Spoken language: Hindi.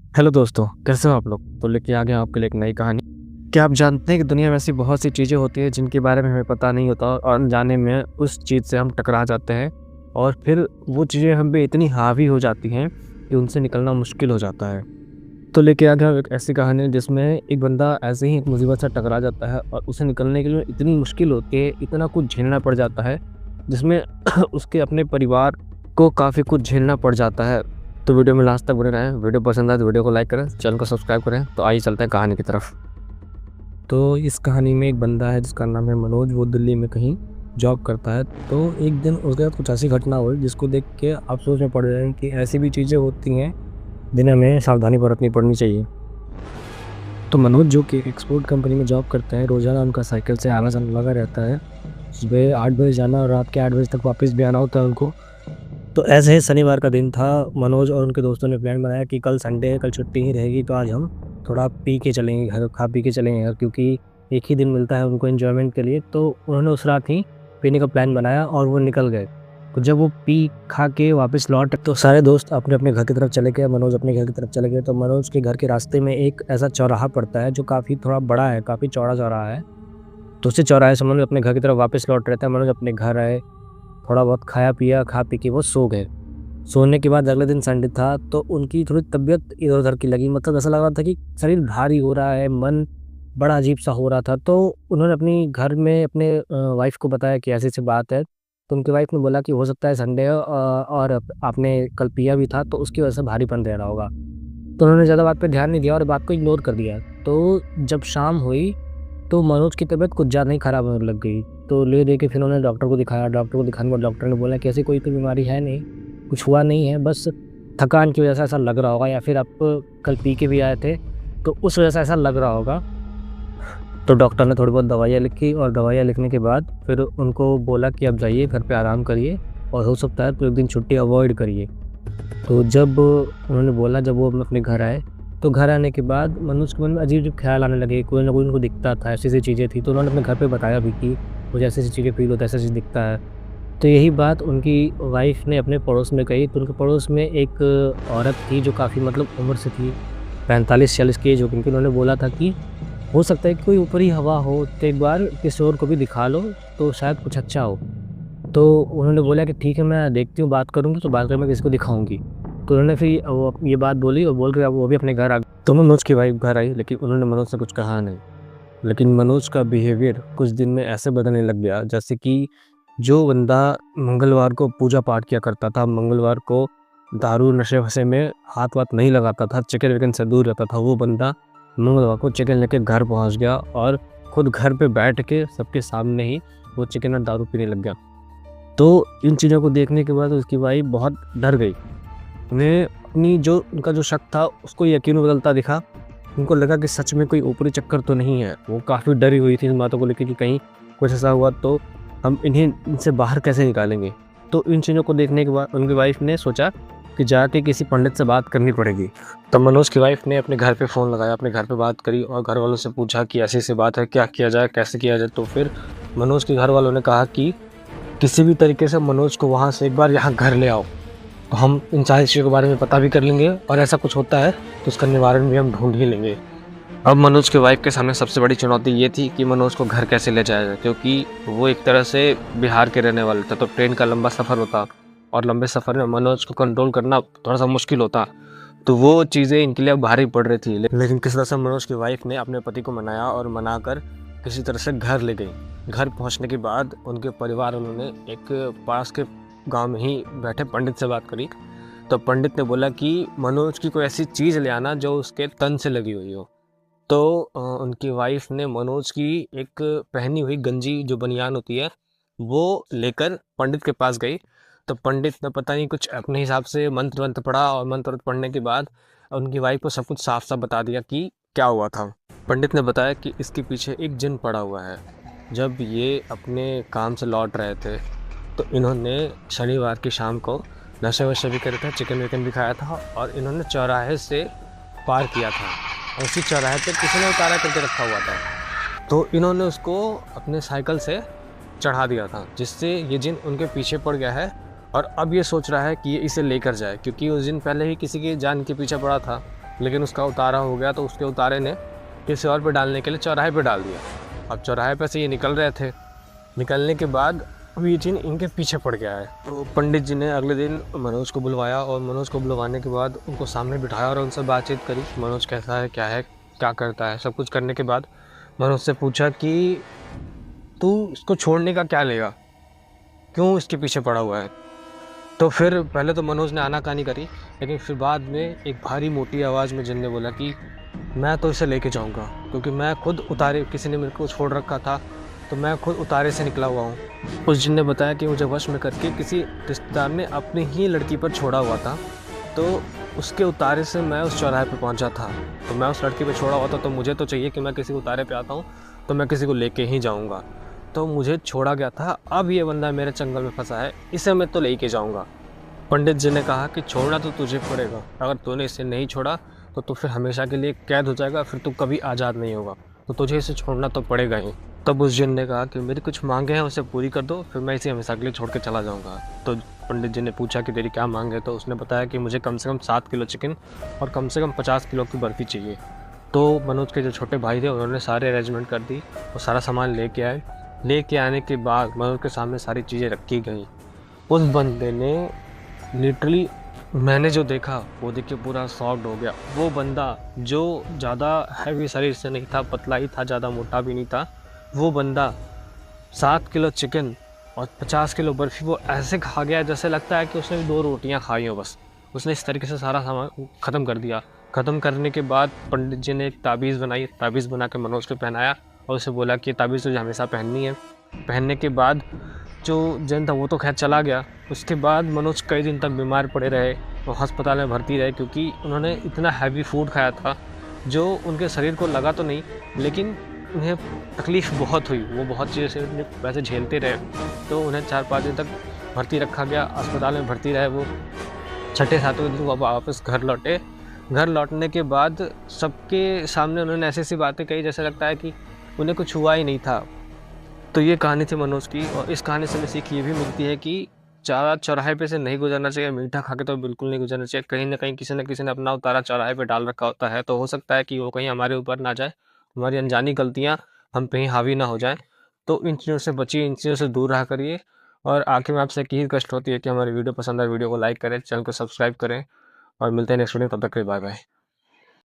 हेलो दोस्तों, कैसे हो आप लोग? तो लेके आ गए हैं आपके लिए एक नई कहानी। क्या आप जानते हैं कि दुनिया में ऐसी बहुत सी चीज़ें होती हैं जिनके बारे में हमें पता नहीं होता और अनजाने में उस चीज़ से हम टकरा जाते हैं और फिर वो चीज़ें हम पे इतनी हावी हो जाती हैं कि उनसे निकलना मुश्किल हो जाता है। तो लेके आ गए हम एक ऐसी कहानी जिसमें एक बंदा ऐसे ही एक मुसीबत से टकरा जाता है और उसे निकलने के लिए इतनी मुश्किल होती है, इतना कुछ झेलना पड़ जाता है जिसमें उसके अपने परिवार को काफ़ी कुछ झेलना पड़ जाता है। तो वीडियो में लास्ट तक बने रहें। वीडियो पसंद आए तो वीडियो को लाइक करें, चैनल को सब्सक्राइब करें। तो आइए चलते हैं कहानी की तरफ। तो इस कहानी में एक बंदा है जिसका नाम है मनोज। वो दिल्ली में कहीं जॉब करता है। तो एक दिन उसके साथ कुछ ऐसी घटना हुई जिसको देख के आप सोच में पड़ जाएं कि ऐसी भी चीज़ें होती हैं जिन्हें हमें सावधानी बरतनी पड़नी चाहिए। तो मनोज जो कि एक्सपोर्ट कंपनी में जॉब करते हैं, रोज़ाना उनका साइकिल से आना जाना लगा रहता है। सुबह 8 बजे जाना और रात के 8 बजे तक वापस भी आना होता है उनको। तो ऐसे ही शनिवार का दिन था। मनोज और उनके दोस्तों ने प्लान बनाया कि कल संडे है, कल छुट्टी ही रहेगी, तो आज हम थोड़ा पी के चलेंगे घर, खा पी के चलेंगे घर, क्योंकि एक ही दिन मिलता है उनको एंजॉयमेंट के लिए। तो उन्होंने उस रात ही पीने का प्लान बनाया और वो निकल गए। तो जब वो पी खा के वापस लौट तो सारे दोस्त अपने अपने घर की तरफ चले गए, मनोज अपने घर की तरफ चले गए। तो मनोज के घर के रास्ते में एक ऐसा चौराहा पड़ता है जो काफ़ी थोड़ा बड़ा है, काफ़ी चौड़ा चौराहा है। तो उसी चौराहे से मनोज अपने घर की तरफ वापस लौट रहे थे। मनोज अपने घर आए, थोड़ा बहुत खाया पिया, खा पी के वो सो गए। सोने के बाद अगले दिन संडे था, तो उनकी थोड़ी तबीयत इधर-उधर की लगी। मतलब ऐसा लग रहा था कि शरीर भारी हो रहा है, मन बड़ा अजीब-सा हो रहा था। तो उन्होंने अपनी घर में अपने वाइफ़ को बताया कि ऐसी-ऐसी बात है। तो उनकी वाइफ़ ने बोला कि हो सकता है संडे है और आपने कल पिया भी था, तो उसकी वजह से भारीपन रह रहा होगा। तो उन्होंने ज़्यादा बात पे ध्यान नहीं दिया और बात को इग्नोर कर दिया। तो जब शाम हुई, तो मनोज की तबीयत कुछ ज़्यादा ही ख़राब होने लग गई। तो ले दे के फिर उन्होंने डॉक्टर को दिखाया। डॉक्टर को दिखाने के बाद डॉक्टर ने बोला कि ऐसी कोई तो बीमारी है नहीं, कुछ हुआ नहीं है, बस थकान की वजह से ऐसा लग रहा होगा, या फिर आप कल पी के भी आए थे, तो उस वजह से ऐसा लग रहा होगा। तो डॉक्टर ने थोड़ी बहुत दवाइयाँ लिखी और दवाइयाँ लिखने के बाद फिर उनको बोला कि अब जाइए घर पे आराम करिए और हो सकता है तो एक दिन छुट्टी अवॉइड करिए। तो जब उन्होंने बोला, जब वो अपने घर आए, तो घर आने के बाद मनोज के मन में अजीब-अजीब ख़्याल आने लगे। कोई ना कोई उनको दिखता था, ऐसी-ऐसी चीज़ें थी। तो उन्होंने अपने घर पे बताया भी कि मुझे ऐसी-ऐसी चीज़ें फ़ील होता है, ऐसा-ऐसा दिखता है। तो यही बात उनकी वाइफ़ ने अपने पड़ोस में कही। तो उनके पड़ोस में एक औरत थी जो काफ़ी मतलब उम्र से थी, 45-40 की एज होगी उनकी। उन्होंने बोला था कि हो सकता है कि कोई ऊपरी हवा हो, तो एक बार किसी और को भी दिखा लो, तो शायद कुछ अच्छा हो। तो उन्होंने बोला कि ठीक है, मैं देखती हूँ, बात करूँगी, तो बात करके मैं किसी को दिखाऊँगी। तो उन्होंने फिर वो ये बात बोली और बोल के अब वो भी अपने घर आ गए। तो मनोज की वाइफ़ घर आई, लेकिन उन्होंने मनोज से कुछ कहा नहीं। लेकिन मनोज का बिहेवियर कुछ दिन में ऐसे बदलने लग गया, जैसे कि जो बंदा मंगलवार को पूजा-पाठ किया करता था, मंगलवार को दारू नशे-वशे में हाथ-वाथ नहीं लगाता था, चिकन-विकन से दूर रहता था, वो बंदा मंगलवार को चिकन लेके घर पहुँच गया और खुद घर पे बैठ के सबके सामने ही वो चिकन और दारू पीने लग गया। तो इन चीज़ों को देखने के बाद उसकी वाइफ़ बहुत डर गई। उन्हें अपनी जो उनका जो शक था उसको यकीन में बदलता दिखा। उनको लगा कि सच में कोई ऊपरी चक्कर तो नहीं है। वो काफ़ी डरी हुई थी इन बातों को लेके कि कहीं कुछ ऐसा हुआ तो हम इन्हें इनसे बाहर कैसे निकालेंगे। तो इन चीज़ों को देखने के बाद उनकी वाइफ़ ने सोचा कि जाके किसी पंडित से बात करनी पड़ेगी। तब मनोज की वाइफ़ ने अपने घर पे फ़ोन लगाया, अपने घर पे बात करी और घर वालों से पूछा कि ऐसी-ऐसी बात है, क्या किया जाए, कैसे किया जाए? तो फिर मनोज के घर वालों ने कहा कि किसी भी तरीके से मनोज को वहाँ से एक बार यहाँ घर ले आओ, तो हम इन सारी चीज़ों के बारे में पता भी कर लेंगे और ऐसा कुछ होता है तो उसका निवारण भी हम ढूँढ ही लेंगे। अब मनोज के वाइफ़ के सामने सबसे बड़ी चुनौती ये थी कि मनोज को घर कैसे ले जाया जाए, क्योंकि वो एक तरह से बिहार के रहने वाले थे, तो ट्रेन का लंबा सफ़र होता और लंबे सफ़र में मनोज को कंट्रोल करना थोड़ा-सा मुश्किल होता। तो वो चीज़ें इनके लिए अब भारी पड़ रही थी। लेकिन किस तरह से मनोज की वाइफ़ ने अपने पति को मनाया और मनाकर किसी तरह से घर ले गई। घर पहुँचने के बाद उनके परिवार वालों ने एक पास के गाँव में ही बैठे पंडित से बात करी। तो पंडित ने बोला कि मनोज की कोई ऐसी चीज़ ले आना जो उसके तन से लगी हुई हो। तो उनकी वाइफ़ ने मनोज की एक पहनी हुई गंजी जो बनियान होती है, वो लेकर पंडित के पास गई। तो पंडित ने पता नहीं कुछ अपने हिसाब से मंत्र-वंत्र पढ़ा और मंत्र पढ़ने के बाद उनकी वाइफ़ को सब कुछ साफ-साफ बता दिया कि क्या हुआ था। पंडित ने बताया कि इसके पीछे एक जिन पड़ा हुआ है। जब ये अपने काम से लौट रहे थे, तो इन्होंने शनिवार की शाम को नशे-वशे भी करे थे, चिकन-विकन भी खाया था और इन्होंने चौराहे से पार किया था। और उसी चौराहे पे किसी ने उतारा करके रखा हुआ था। तो इन्होंने उसको अपने साइकिल से चढ़ा दिया था, जिससे ये जिन उनके पीछे पड़ गया है और अब ये सोच रहा है कि ये इसे लेकर जाए, क्योंकि उस दिन पहले ही किसी की जान के पीछे पड़ा था। लेकिन उसका उतारा हो गया, तो उसके उतारे ने किसी और पे डालने के लिए चौराहे पे डाल दिया। अब चौराहे पे से ये निकल रहे थे, निकलने के बाद अब ये चीन इनके पीछे पड़ गया है। तो पंडित जी ने अगले दिन मनोज को बुलवाया, और मनोज को बुलवाने के बाद उनको सामने बिठाया और उनसे बातचीत करी, मनोज कैसा है, क्या करता है। सब कुछ करने के बाद मनोज से पूछा कि तू इसको छोड़ने का क्या लेगा, क्यों इसके पीछे पड़ा हुआ है। तो फिर पहले तो मनोज ने आनाकानी करी, लेकिन फिर बाद में एक भारी मोटी आवाज़ में जिन ने बोला कि मैं तो इसे लेके जाऊंगा, क्योंकि मैं खुद उतारे, किसी ने मेरे को छोड़ रखा था तो मैं खुद उतारे से निकला हुआ हूँ। उस जिन ने बताया कि मुझे वश में करके किसी रिश्तेदार ने अपनी ही लड़की पर छोड़ा हुआ था, तो उसके उतारे से मैं उस चौराहे पे पहुँचा था। तो मैं उस लड़की पर छोड़ा हुआ था, तो मुझे तो चाहिए कि मैं किसी को उतारे पे आता हूँ तो मैं किसी को लेके ही जाऊँगा। तो मुझे छोड़ा गया था, अब ये बंदा मेरे चंगल में फंसा है, इसे मैं तो लेके जाऊँगा। पंडित जी ने कहा कि छोड़ना तो तुझे पड़ेगा, अगर तूने इसे नहीं छोड़ा तो तू फिर हमेशा के लिए कैद हो जाएगा, फिर तू कभी आज़ाद नहीं होगा, तो तुझे इसे छोड़ना तो पड़ेगा ही। तब उस जिन ने कहा कि मेरी कुछ मांगे हैं, उसे पूरी कर दो, फिर मैं इसे हमेशा के लिए छोड़ के चला जाऊँगा। तो पंडित जी ने पूछा कि तेरी क्या मांग है, तो उसने बताया कि मुझे कम से कम 7 किलो चिकन और कम से कम 50 किलो की बर्फ़ी चाहिए। तो मनोज के जो छोटे भाई थे उन्होंने सारे अरेंजमेंट कर दी और सारा सामान लेके आए। लेके आने के बाद मनोज के सामने सारी चीज़ें रखी गई। उस बंदे ने लिटरली, मैंने जो देखा वो देख के पूरा शॉक्ड हो गया। वो बंदा जो ज़्यादा हैवी शरीर से नहीं था, पतला ही था, ज़्यादा मोटा भी नहीं था, वो बंदा 7 किलो चिकन और 50 किलो बर्फ़ी वो ऐसे खा गया जैसे लगता है कि उसने 2 रोटियां खाई हो बस। उसने इस तरीके से सारा सामान ख़त्म कर दिया। ख़त्म करने के बाद पंडित जी ने एक ताबीज़ बनाई, ताबीज़ बना के मनोज को पहनाया और उसे बोला कि ये ताबीज़ तुझे हमेशा पहननी है। पहनने के बाद जो जैन था वो तो खैर चला गया। उसके बाद मनोज कई दिन तक बीमार पड़े रहे और अस्पताल में भर्ती रहे, क्योंकि उन्होंने इतना हैवी फूड खाया था जो उनके शरीर को लगा तो नहीं, लेकिन उन्हें तकलीफ़ बहुत हुई। वो बहुत चीज़ें से वैसे झेलते रहे, तो उन्हें 4-5 दिन तक भर्ती रखा गया, अस्पताल में भर्ती रहे। वो छठे सातवें दिन वो वापस घर लौटे। घर लौटने के बाद सबके सामने उन्होंने ऐसी-ऐसी बातें कही जैसे लगता है कि उन्हें कुछ हुआ ही नहीं था। तो ये कहानी थी मनोज की, और इस कहानी से हमें सीख ये भी मिलती है कि ज़्यादा चौराहे पे से नहीं गुजरना चाहिए। मीठा खा के तो बिल्कुल नहीं गुजरना चाहिए। कहीं न कहीं किसी न किसी ने अपना उतारा चौराहे पे डाल रखा होता है, तो हो सकता है कि वो कहीं हमारे ऊपर ना जाए, हमारी अनजानी गलतियाँ हम पे ही हावी ना हो जाएँ। तो इन चीज़ों से बचिए, इन चीज़ों से दूर रहा करिए। और आखिर में आपसे एक ही रिक्वेस्ट होती है कि हमारी वीडियो पसंद आए, वीडियो को लाइक करें, चैनल को सब्सक्राइब करें, और मिलते हैं नेक्स्ट वीडियो में। तब तक के लिए बाय बाय।